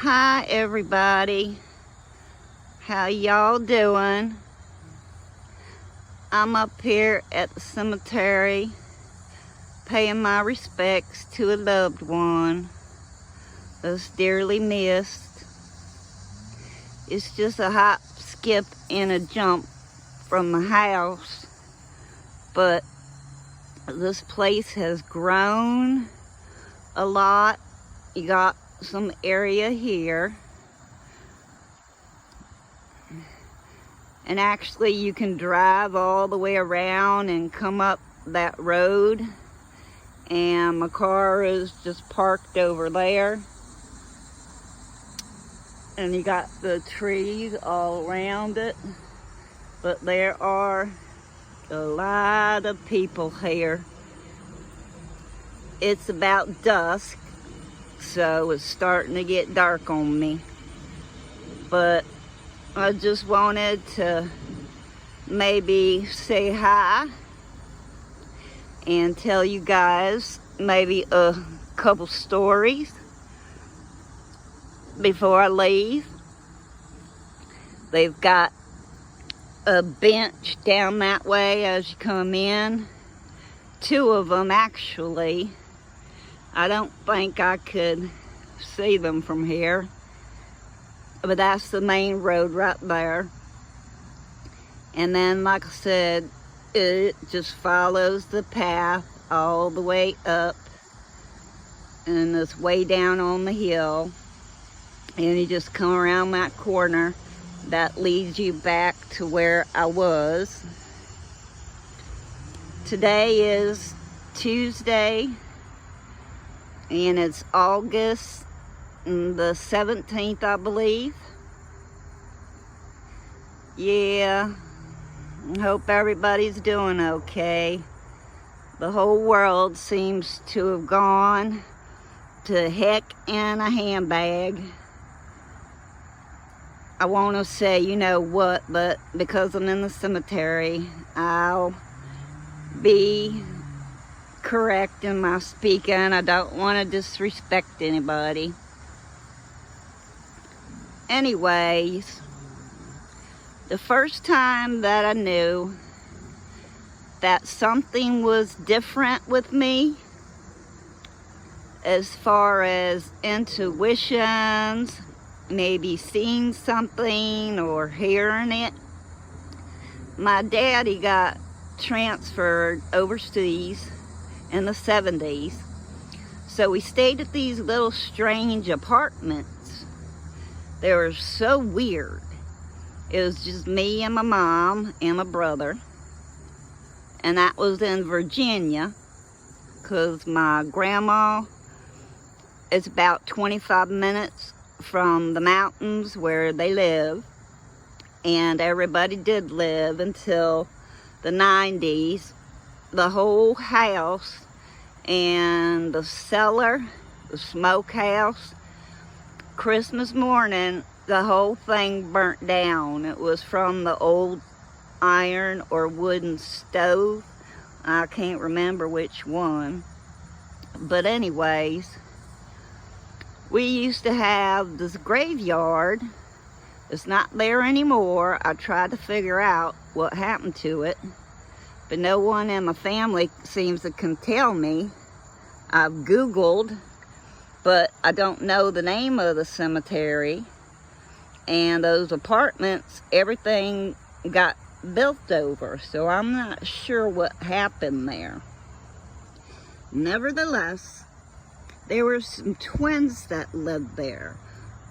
Hi everybody, how y'all doing? I'm up here at the cemetery paying my respects to a loved one that's dearly missed. It's just a hop, skip, and a jump from the house, but this place has grown a lot. You got some area here, and actually you can drive all the way around and come up that road, and my car is just parked over there, and you got the trees all around it, but there are a lot of people here. It's about dusk, so it's starting to get dark on me, but I just wanted to maybe say hi and tell you guys maybe a couple stories before I leave. They've got a bench down that way as you come in. Two of them actually. I don't think I could see them from here, but that's the main road right there. And then, like I said, it just follows the path all the way up, and it's way down on the hill, and you just come around that corner that leads you back to where I was. Today is Tuesday, and it's August the 17th, I believe. Yeah, I hope everybody's doing okay. The whole world seems to have gone to heck in a handbag. I want to say you know what, but because I'm in the cemetery, I'll be correct in my speaking. I don't want to disrespect anybody. Anyways, the first time that I knew that something was different with me as far as intuitions, maybe seeing something or hearing it, my daddy got transferred overseas in the 70s. So we stayed at these little strange apartments. They were so weird. It was just me and my mom and my brother. And that was in Virginia, because my grandma is about 25 minutes from the mountains where they live. And everybody did live until the 90s. The whole house and the cellar, the smokehouse, Christmas morning, the whole thing burnt down. It was from the old iron or wooden stove. I can't remember which one. But anyways, we used to have this graveyard. It's not there anymore. I tried to figure out what happened to it, but no one in my family seems to can tell me. I've Googled, but I don't know the name of the cemetery. And those apartments, everything got built over, so I'm not sure what happened there. Nevertheless, there were some twins that lived there.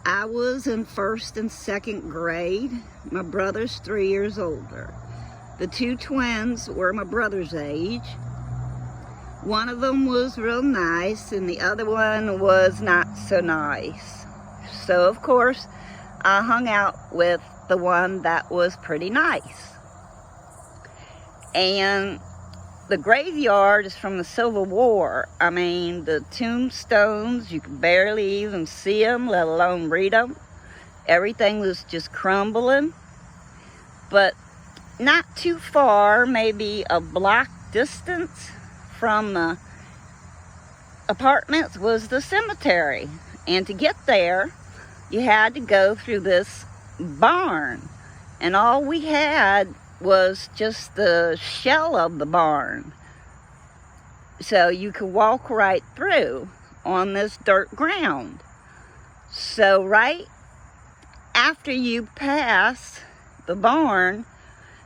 I was in 1st and 2nd grade. My brother's 3 years older. The two twins were my brother's age. One of them was real nice, and the other one was not so nice. So, of course, I hung out with the one that was pretty nice. And the graveyard is from the Civil War. I mean, the tombstones, you could barely even see them, let alone read them. Everything was just crumbling. But not too far, maybe a block distance from the apartments, was the cemetery. And to get there, you had to go through this barn. And all we had was just the shell of the barn. So you could walk right through on this dirt ground. So right after you pass the barn,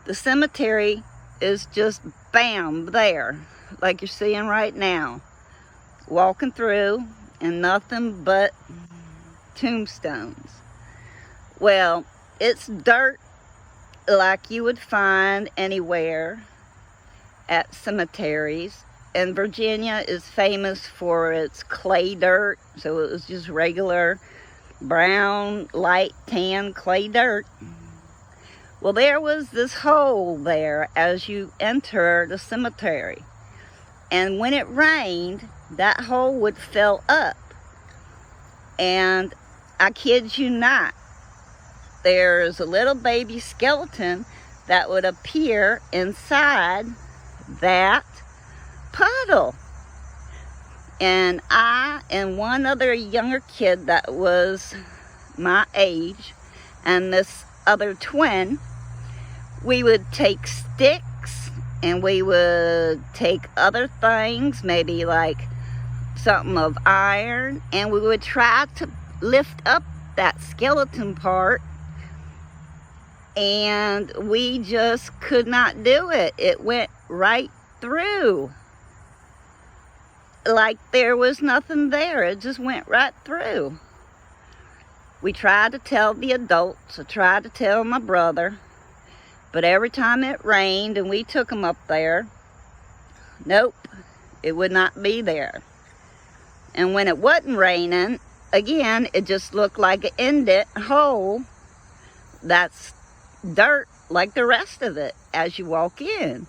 the cemetery is just bam there, like you're seeing right now. Walking through and nothing but tombstones. Well, it's dirt like you would find anywhere at cemeteries. And Virginia is famous for its clay dirt, so it was just regular brown, light tan clay dirt. Well, there was this hole there as you enter the cemetery. And when it rained, that hole would fill up. And I kid you not, there's a little baby skeleton that would appear inside that puddle. And I and one other younger kid that was my age, and this other twin, we would take sticks and we would take other things, maybe like something of iron, and we would try to lift up that skeleton part, and we just could not do it. It went right through. Like there was nothing there. It just went right through. We tried to tell the adults. I tried to tell my brother. But every time it rained and we took them up there, nope, it would not be there. And when it wasn't raining, again, it just looked like an indent hole that's dirt like the rest of it as you walk in.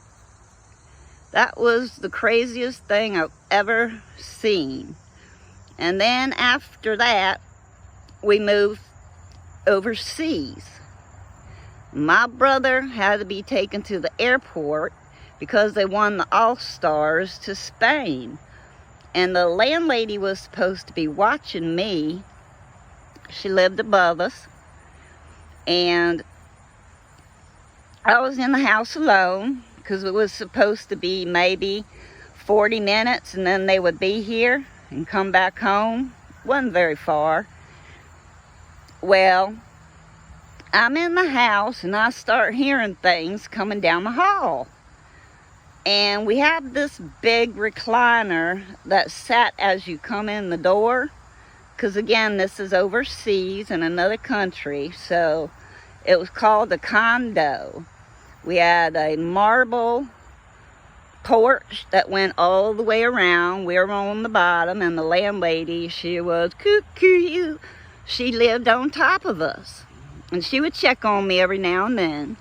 That was the craziest thing I've ever seen. And then after that, we moved overseas. My brother had to be taken to the airport because they won the All-Stars to Spain. And the landlady was supposed to be watching me. She lived above us. And I was in the house alone because it was supposed to be maybe 40 minutes and then they would be here and come back home. Wasn't very far. Well, I'm in the house and I start hearing things coming down the hall. And we have this big recliner that sat as you come in the door. Because again, this is overseas in another country. So it was called a condo. We had a marble porch that went all the way around. We were on the bottom, and the landlady, she was cuckoo. She lived on top of us. And she would check on me every now and then.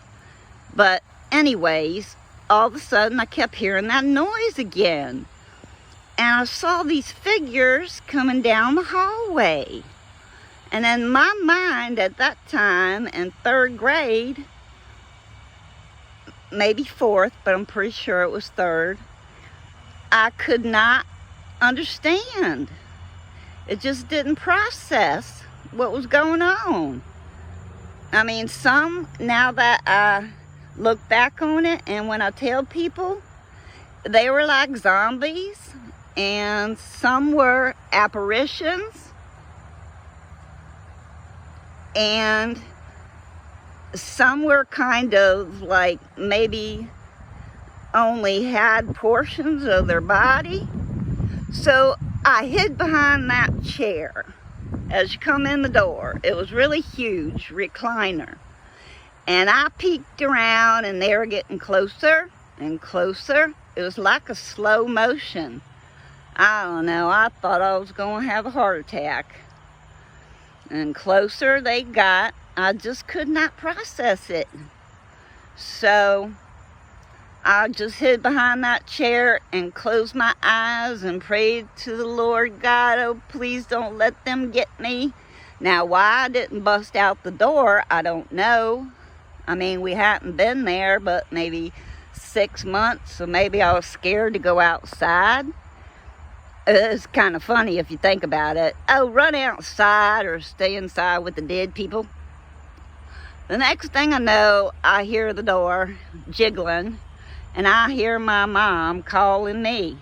But anyways, all of a sudden I kept hearing that noise again. And I saw these figures coming down the hallway. And in my mind at that time, in 3rd grade, maybe 4th, but I'm pretty sure it was 3rd, I could not understand. It just didn't process what was going on. I mean, some, now that I look back on it, and when I tell people, they were like zombies, and some were apparitions, and some were kind of like maybe only had portions of their body. So I hid behind that chair as you come in the door. It was really huge, recliner. And I peeked around and they were getting closer and closer. It was like a slow motion. I don't know, I thought I was going to have a heart attack. And closer they got. I just could not process it. So I just hid behind that chair and closed my eyes and prayed to the Lord God, oh, please don't let them get me. Now, why I didn't bust out the door, I don't know. I mean, we hadn't been there but maybe 6 months, so maybe I was scared to go outside. It's kind of funny if you think about it. Oh, run outside or stay inside with the dead people. The next thing I know, I hear the door jiggling, and I hear my mom calling me.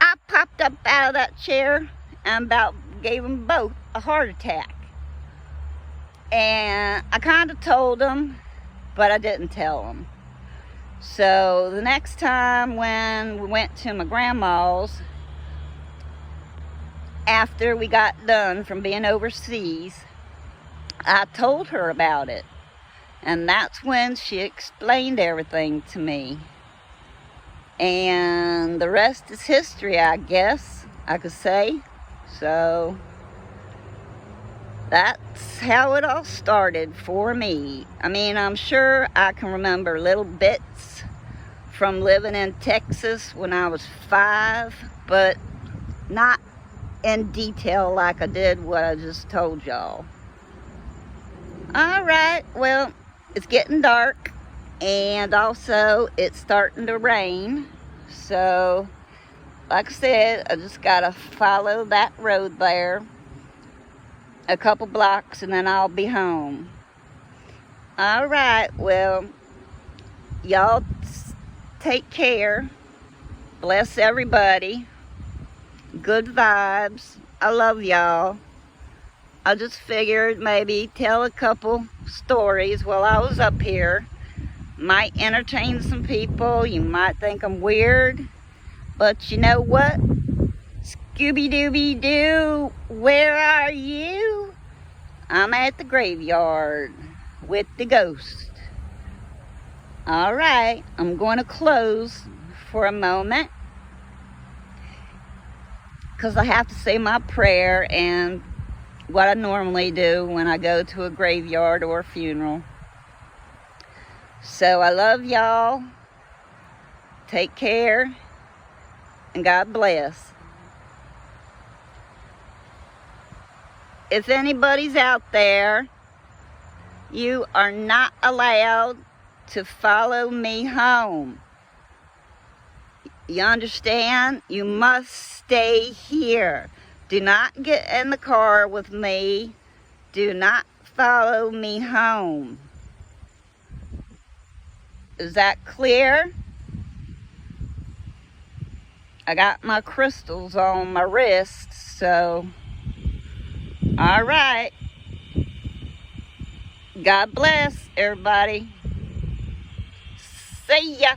I popped up out of that chair and about gave them both a heart attack. And I kind of told them, but I didn't tell them. So the next time when we went to my grandma's, after we got done from being overseas, I told her about it. And that's when she explained everything to me. And the rest is history, I guess I could say. So that's how it all started for me. I mean, I'm sure I can remember little bits from living in Texas when I was 5, but not in detail like I did what I just told y'all. Alright, well, it's getting dark, and also it's starting to rain. So, like I said, I just gotta follow that road there a couple blocks and then I'll be home. Alright, well, y'all take care. Bless everybody. Good vibes. I love y'all. I just figured maybe tell a couple stories while I was up here. Might entertain some people. You might think I'm weird. But you know what? Scooby-Dooby-Doo, where are you? I'm at the graveyard with the ghost. Alright, I'm going to close for a moment, because I have to say my prayer and what I normally do when I go to a graveyard or a funeral. So I love y'all. Take care. And God bless. If anybody's out there, you are not allowed to follow me home. You understand? You must stay here. Do not get in the car with me. Do not follow me home. Is that clear? I got my crystals on my wrists, so all right. God bless everybody. See ya.